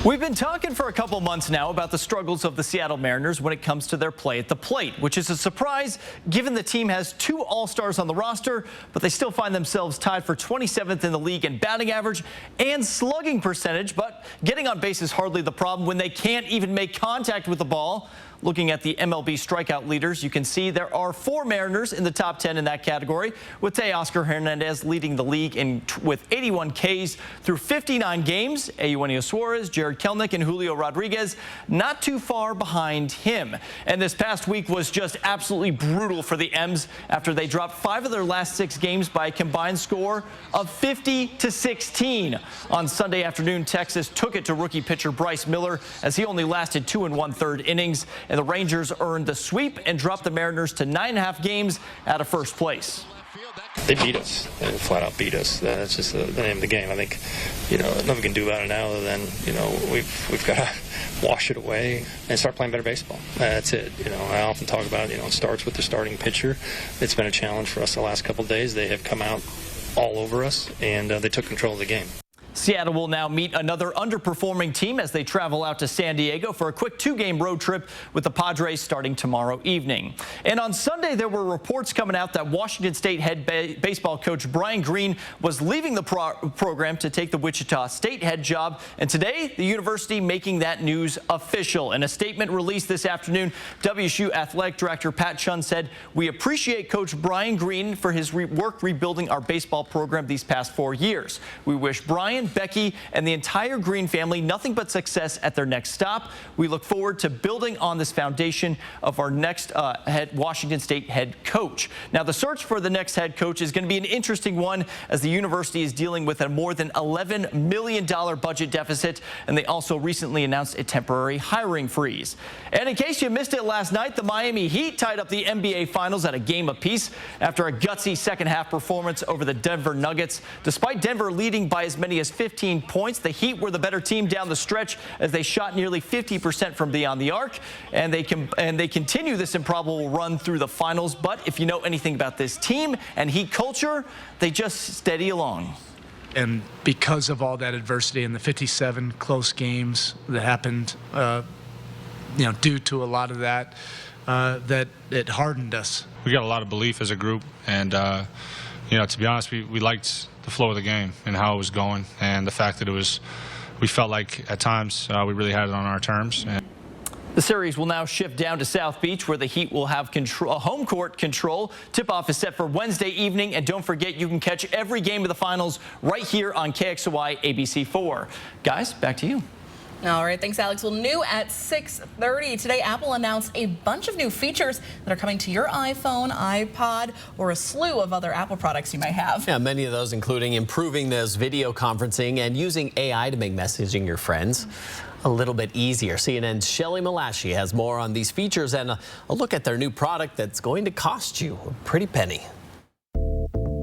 We've been talking for a couple months now about the struggles of the Seattle Mariners when it comes to their play at the plate, which is a surprise given the team has 2 All-Stars on the roster, but they still find themselves tied for 27th in the league in batting average and slugging percentage, but getting on base is hardly the problem when they can't even make contact with the ball. Looking at the MLB strikeout leaders, you can see there are 4 Mariners in the top 10 in that category, with Teoscar Hernandez leading the league with 81 Ks through 59 games. Eugenio Suarez, Jared Kelenic, and Julio Rodriguez not too far behind him. And this past week was just absolutely brutal for the M's after they dropped 5 of their last 6 games by a combined score of 50-16. On Sunday afternoon, Texas took it to rookie pitcher Bryce Miller as he only lasted 2 1/3 innings. And the Rangers earned the sweep and dropped the Mariners to 9.5 games out of first place. They beat us. They flat out beat us. That's just the name of the game. I think, nothing we can do about it now other than, we've got to wash it away and start playing better baseball. That's it. I often talk about, it starts with the starting pitcher. It's been a challenge for us the last couple of days. They have come out all over us, and they took control of the game. Seattle will now meet another underperforming team as they travel out to San Diego for a quick 2-game road trip with the Padres starting tomorrow evening. And on Sunday, there were reports coming out that Washington State head baseball coach Brian Green was leaving the program to take the Wichita State head job. And today, the university making that news official. In a statement released this afternoon, WSU Athletic Director Pat Chun said, "We appreciate Coach Brian Green for his work rebuilding our baseball program these past 4 years. We wish Brian, Becky, and the entire Green family nothing but success at their next stop. We look forward to building on this foundation of our next Washington State head coach." Now, the search for the next head coach is going to be an interesting one as the university is dealing with a more than $11 million budget deficit, and they also recently announced a temporary hiring freeze. And in case you missed it last night, the Miami Heat tied up the NBA Finals at a game apiece after a gutsy second-half performance over the Denver Nuggets. Despite Denver leading by as many as 15 points, the Heat were the better team down the stretch as they shot nearly 50% from beyond the arc, and they continue this improbable run through the finals. But if you know anything about this team and Heat culture, they just steady along. And because of all that adversity and the 57 close games that happened, due to a lot of that, that it hardened us. We got a lot of belief as a group, and to be honest, we liked the flow of the game and how it was going, and the fact that we felt like at times we really had it on our terms. The series will now shift down to South Beach, where the Heat will have home court control. Tip-off is set for Wednesday evening, and don't forget you can catch every game of the finals right here on KXLY ABC4. Guys, back to you. All right, thanks, Alex. Well, new at 6:30 today, Apple announced a bunch of new features that are coming to your iPhone, iPod, or a slew of other Apple products you might have. Yeah, many of those including improving those video conferencing and using AI to make messaging your friends a little bit easier. CNN's Shelly Malashi has more on these features and a look at their new product that's going to cost you a pretty penny.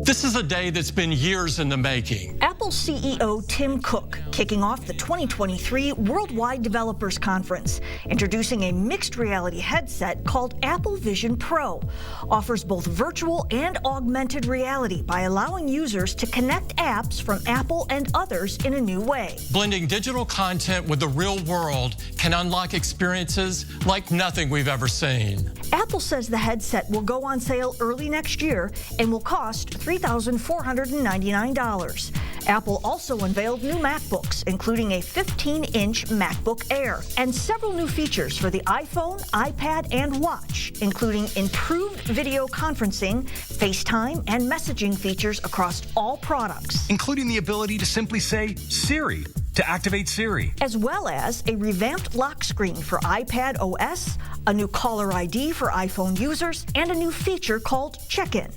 This is a day that's been years in the making. Apple CEO Tim Cook kicking off the 2023 Worldwide Developers Conference, introducing a mixed reality headset called Apple Vision Pro. Offers both virtual and augmented reality by allowing users to connect apps from Apple and others in a new way. Blending digital content with the real world can unlock experiences like nothing we've ever seen. Apple says the headset will go on sale early next year and will cost $3,499. Apple also unveiled new MacBooks, including a 15-inch MacBook Air, and several new features for the iPhone, iPad, and Watch, including improved video conferencing, FaceTime, and messaging features across all products, including the ability to simply say Siri to activate Siri, as well as a revamped lock screen for iPad OS, a new caller ID for iPhone users, and a new feature called Check-in,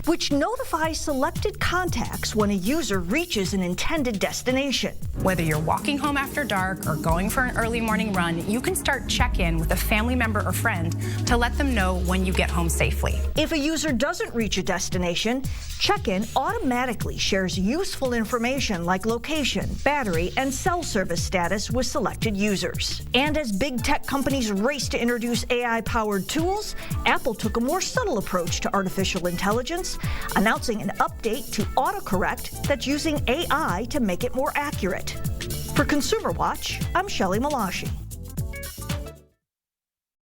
which notifies selected contacts when a user reaches an intended destination. Whether you're walking home after dark or going for an early morning run, you can start check-in with a family member or friend to let them know when you get home safely. If a user doesn't reach a destination, Check-in automatically shares useful information like location, battery, and cell service status with selected users. And as big tech companies race to introduce AI-powered tools, Apple took a more subtle approach to artificial intelligence, announcing an update to autocorrect that's using AI to make it more accurate. For Consumer Watch, I'm Shelly Malashi.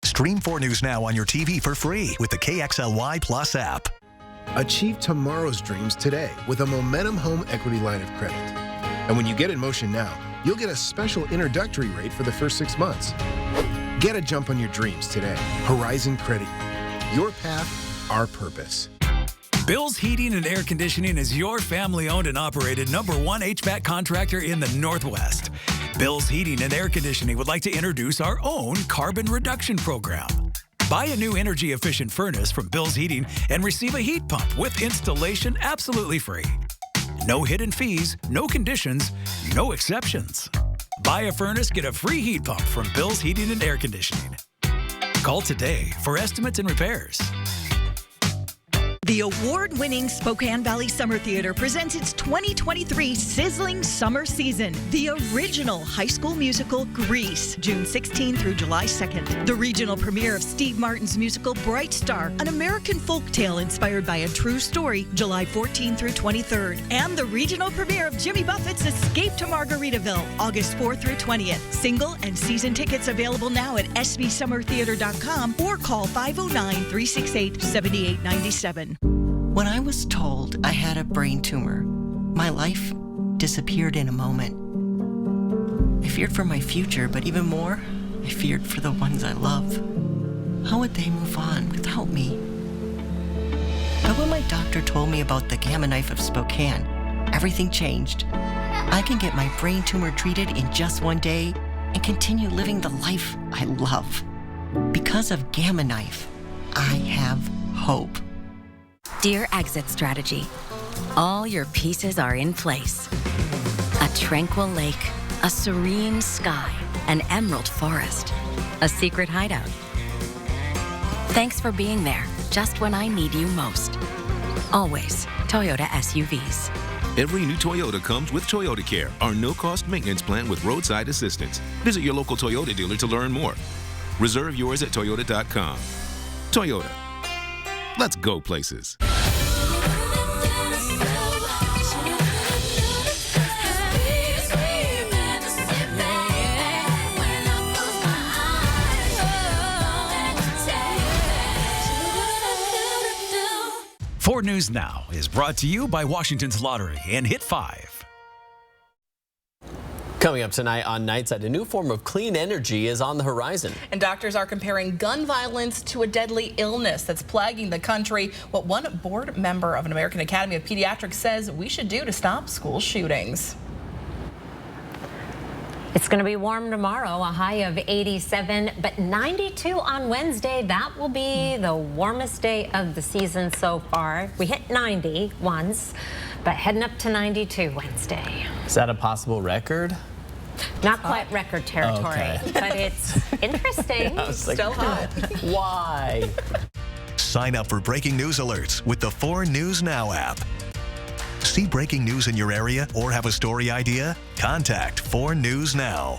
Stream 4 News Now on your TV for free with the KXLY Plus app. Achieve tomorrow's dreams today with a Momentum Home Equity Line of Credit. And when you get in motion now, you'll get a special introductory rate for the first 6 months. Get a jump on your dreams today. Horizon Credit. Your path, our purpose. Bill's Heating and Air Conditioning is your family-owned and operated #1 HVAC contractor in the Northwest. Bill's Heating and Air Conditioning would like to introduce our own carbon reduction program. Buy a new energy-efficient furnace from Bill's Heating and receive a heat pump with installation absolutely free. No hidden fees, no conditions, no exceptions. Buy a furnace, get a free heat pump from Bill's Heating and Air Conditioning. Call today for estimates and repairs. The award-winning Spokane Valley Summer Theater presents its 2023 sizzling summer season, the original high school musical Grease, June 16 through July 2nd. The regional premiere of Steve Martin's musical Bright Star, an American folktale inspired by a true story, July 14 through 23rd. And the regional premiere of Jimmy Buffett's Escape to Margaritaville, August 4th through 20th. Single and season tickets available now at sbsummertheater.com or call 509-368-7897. When I was told I had a brain tumor, my life disappeared in a moment. I feared for my future, but even more, I feared for the ones I love. How would they move on without me? But when my doctor told me about the Gamma Knife of Spokane, everything changed. I can get my brain tumor treated in just one day and continue living the life I love. Because of Gamma Knife, I have hope. Dear Exit Strategy, all your pieces are in place. A tranquil lake, a serene sky, an emerald forest, a secret hideout. Thanks for being there just when I need you most. Always Toyota SUVs. Every new Toyota comes with Toyota Care, our no-cost maintenance plan with roadside assistance. Visit your local Toyota dealer to learn more. Reserve yours at Toyota.com. Toyota. Let's go places. Ford News Now is brought to you by Washington's Lottery and Hit 5. Coming up tonight on Nightside, a new form of clean energy is on the horizon. And doctors are comparing gun violence to a deadly illness that's plaguing the country. What one board member of an American Academy of Pediatrics says we should do to stop school shootings. It's going to be warm tomorrow, a high of 87, but 92 on Wednesday. That will be the warmest day of the season so far. We hit 90 once, but heading up to 92 Wednesday. Is that a possible record? Not quite record territory, Okay. but it's interesting. I was like, Still hot. Why? Sign up for breaking news alerts with the 4 News Now app. See breaking news in your area or have a story idea? Contact 4 News Now.